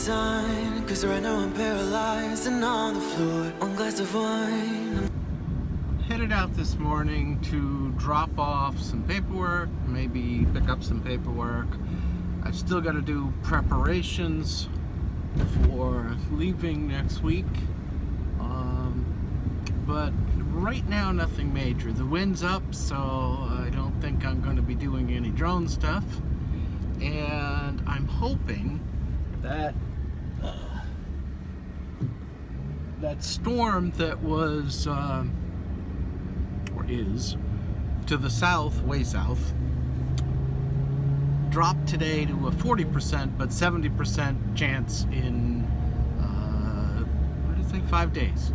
sign, cause right now I'm paralyzed and on the floor. One glass of wine. Headed out this morning to drop off some paperwork, maybe pick up some paperwork. I've still got to do preparations for leaving next week. But right now, nothing major. The wind's up, so I don't think I'm going to be doing any drone stuff. And I'm hoping that that storm that was, or is, to the south, way south, dropped today to a 40%, but 70% chance in, what did it say, 5 days.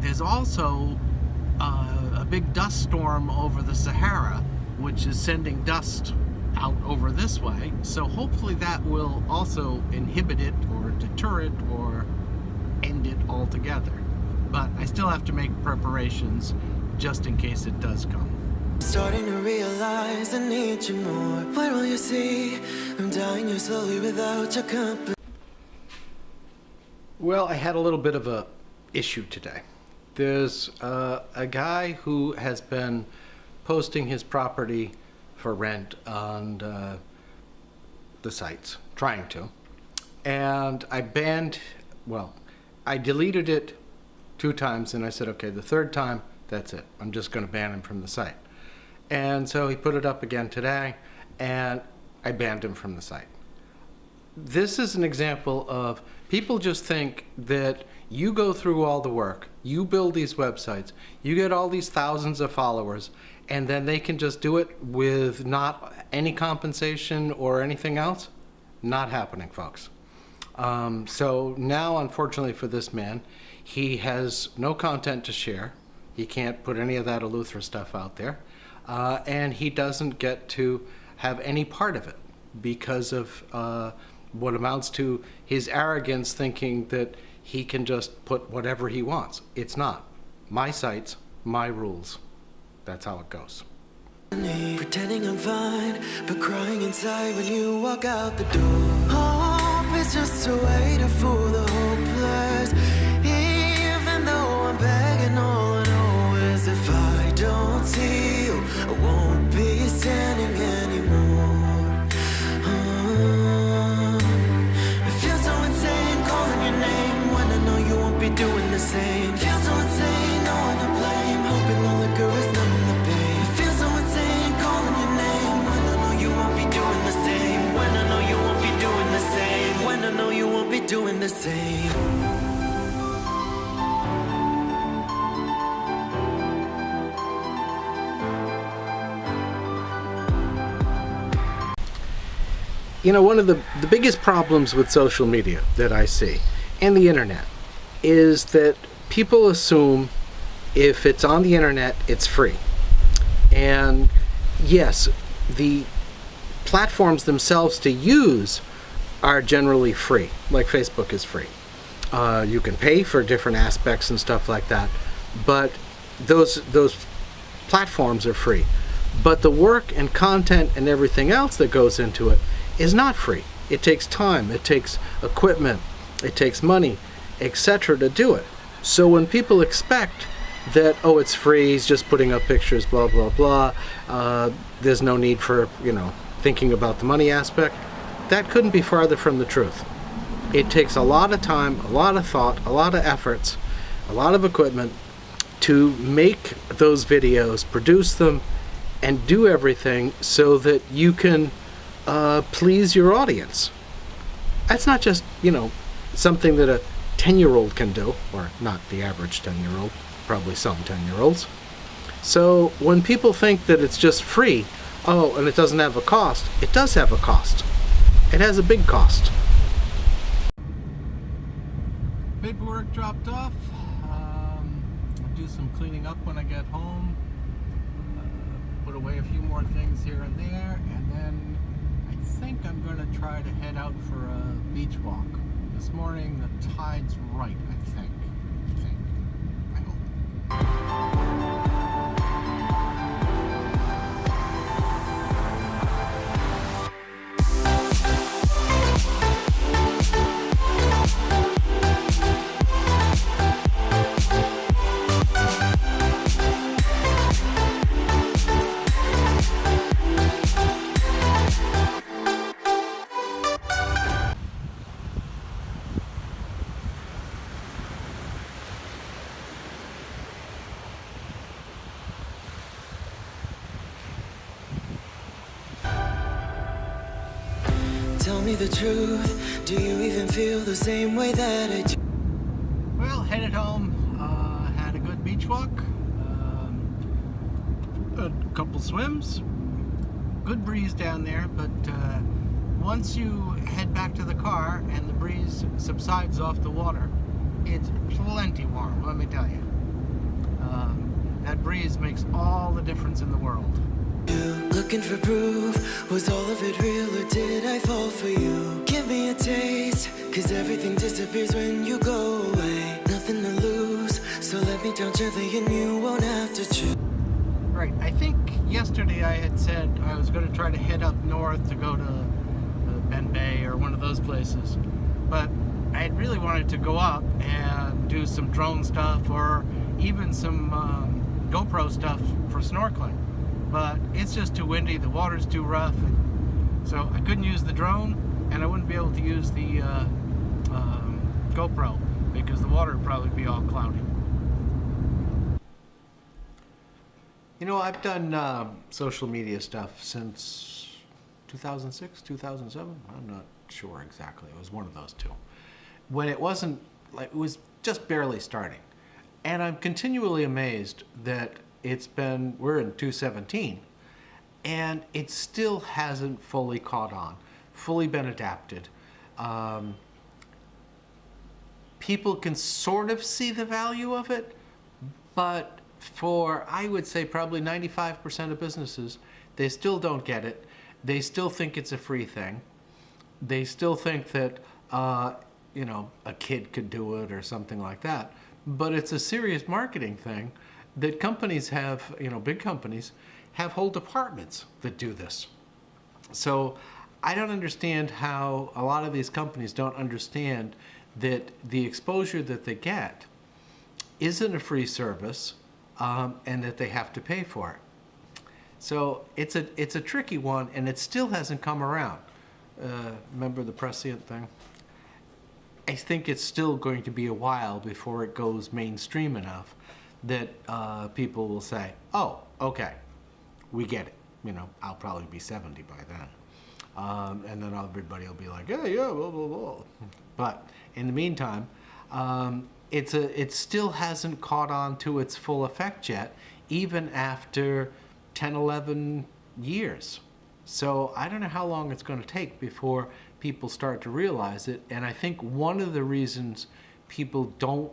There's also a big dust storm over the Sahara, which is sending dust out over this way. So hopefully that will also inhibit it or deter it or end it altogether. But I still have to make preparations just in case it does come. Starting to realize I need you more. When will you see I'm dying here slowly without your company? Well, I had a little bit of a issue today. There's a guy who has been posting his property for rent on the sites, trying to. And I deleted it 2 times, and I said, okay, the 3rd time, that's it. I'm just going to ban him from the site. And so he put it up again today, and I banned him from the site. This is an example of people just think that you go through all the work, you build these websites, you get all these thousands of followers, and then they can just do it with not any compensation or anything else. Not happening, folks. So now, unfortunately for this man, he has no content to share. He can't put any of that Eleuthera stuff out there. And he doesn't get to have any part of it because of what amounts to his arrogance, thinking that he can just put whatever he wants. It's not. My sites, my rules. That's how it goes. Pretending I'm fine, but crying inside when you walk out the door. Hope is just a way to fool the hopeless. Even though I'm begging, all I know is if I don't see you, I won't be standing anymore. It feels so insane calling your name when I know you won't be doing the same. Feels so insane, no one to blame, hoping the liquor is numbing the pain. It feels so insane calling your name when I know you won't be doing the same. When I know you won't be doing the same. When I know you won't be doing the same. You know, one of the biggest problems with social media that I see, and the internet, is that people assume if it's on the internet, it's free. And yes, the platforms themselves to use are generally free, like Facebook is free. You can pay for different aspects and stuff like that, but those platforms are free. But the work and content and everything else that goes into it is not free. It takes time, it takes equipment, it takes money, etc. to do it. So when people expect that, oh, it's free, he's just putting up pictures, blah, blah, blah, there's no need for, thinking about the money aspect, that couldn't be farther from the truth. It takes a lot of time, a lot of thought, a lot of efforts, a lot of equipment to make those videos, produce them, and do everything so that you can please your audience. That's not just, something that a 10-year-old can do, or not the average 10-year-old, probably some 10-year-olds. So when people think that it's just free, oh, and it doesn't have a cost, it does have a cost. It has a big cost. Paperwork dropped off. I'll do some cleaning up when I get home. Put away a few more things here and there, and then I think I'm going to try to head out for a beach walk. This morning the tide's right, I think. I hope. me the truth. Do you even feel the same way that I do? Well, headed home. Had a good beach walk. A couple swims. Good breeze down there, but once you head back to the car and the breeze subsides off the water, it's plenty warm, let me tell you. That breeze makes all the difference in the world. Looking for proof, was all of it real or did I fall for you? Give me a taste, cause everything disappears when you go away. Nothing to lose, so let me down gently and you won't have to choose. Right, I think yesterday I had said I was going to try to head up north to go to Ben Bay or one of those places, but I had really wanted to go up and do some drone stuff or even some GoPro stuff for snorkeling, but it's just too windy, the water's too rough, and so I couldn't use the drone and I wouldn't be able to use the GoPro because the water would probably be all cloudy. You know, I've done social media stuff since 2006, 2007. I'm not sure exactly. It was one of those two. When it wasn't, like, it was just barely starting. And I'm continually amazed that we're in 2017, and it still hasn't fully caught on, fully been adapted. People can sort of see the value of it, but for, I would say, probably 95% of businesses, they still don't get it. They still think it's a free thing. They still think that, you know, a kid could do it or something like that. But it's a serious marketing thing that companies have, you know, big companies have whole departments that do this. So I don't understand how a lot of these companies don't understand that the exposure that they get isn't a free service, and that they have to pay for it. So it's a tricky one, and it still hasn't come around. Remember the prescient thing? I think it's still going to be a while before it goes mainstream enough that people will say, oh, okay, we get it. You know, I'll probably be 70 by then. And then everybody will be like, yeah, blah, blah, blah. But in the meantime, it still hasn't caught on to its full effect yet, even after 10, 11 years. So I don't know how long it's going to take before people start to realize it. And I think one of the reasons people don't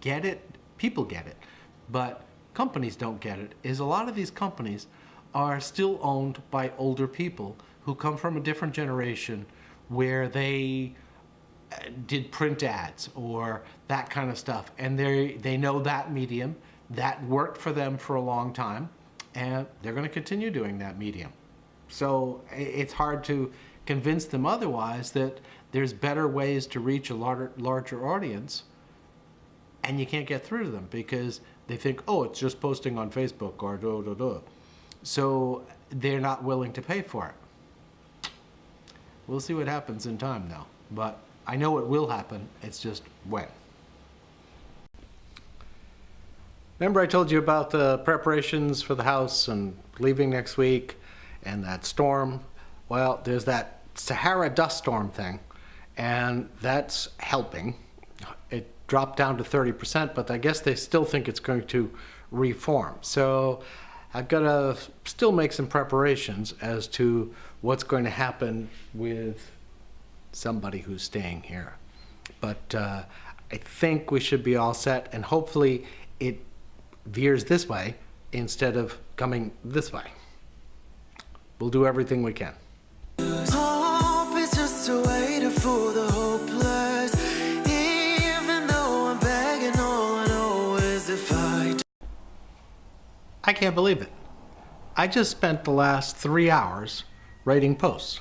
get it, people get it, but companies don't get it, is a lot of these companies are still owned by older people who come from a different generation where they did print ads or that kind of stuff, and they know that medium, that worked for them for a long time, and they're going to continue doing that medium. So it's hard to convince them otherwise that there's better ways to reach a larger audience, and you can't get through to them because they think, oh, it's just posting on Facebook or da. So they're not willing to pay for it. We'll see what happens in time now, but I know it will happen, it's just when. Remember I told you about the preparations for the house and leaving next week and that storm? Well, there's that Sahara dust storm thing, and that's helping. It dropped down to 30%, but I guess they still think it's going to reform. So I've got to still make some preparations as to what's going to happen with somebody who's staying here. But I think we should be all set, and hopefully it veers this way instead of coming this way. We'll do everything we can. Hope is just a way to fool the hopeless. Even though I'm begging, all I know is if I can't believe it. I just spent the last 3 hours writing posts.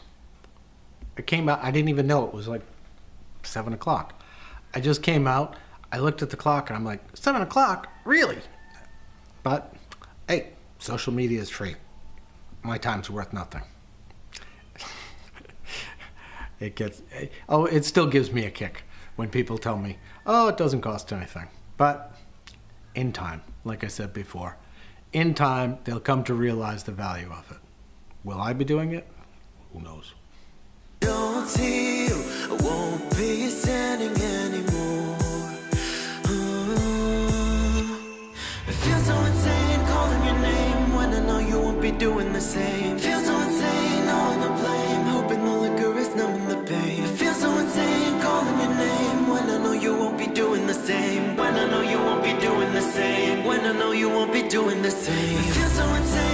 It came out, I didn't even know it was like 7 o'clock. I just came out, I looked at the clock, and I'm like, 7 o'clock? Really? But, hey, social media is free. My time's worth nothing. It still gives me a kick when people tell me, oh, it doesn't cost anything. But in time, like I said before, in time, they'll come to realize the value of it. Will I be doing it? Who knows? won't see you, I won't be standing anymore. It feels so insane calling your name when I know you won't be doing the same. Feels so insane knowing the blame, hoping the liquor is numbing the pain. It feels so insane calling your name when I know you won't be doing the same. When I know you won't be doing the same. When I know you won't be doing the same. It feels so insane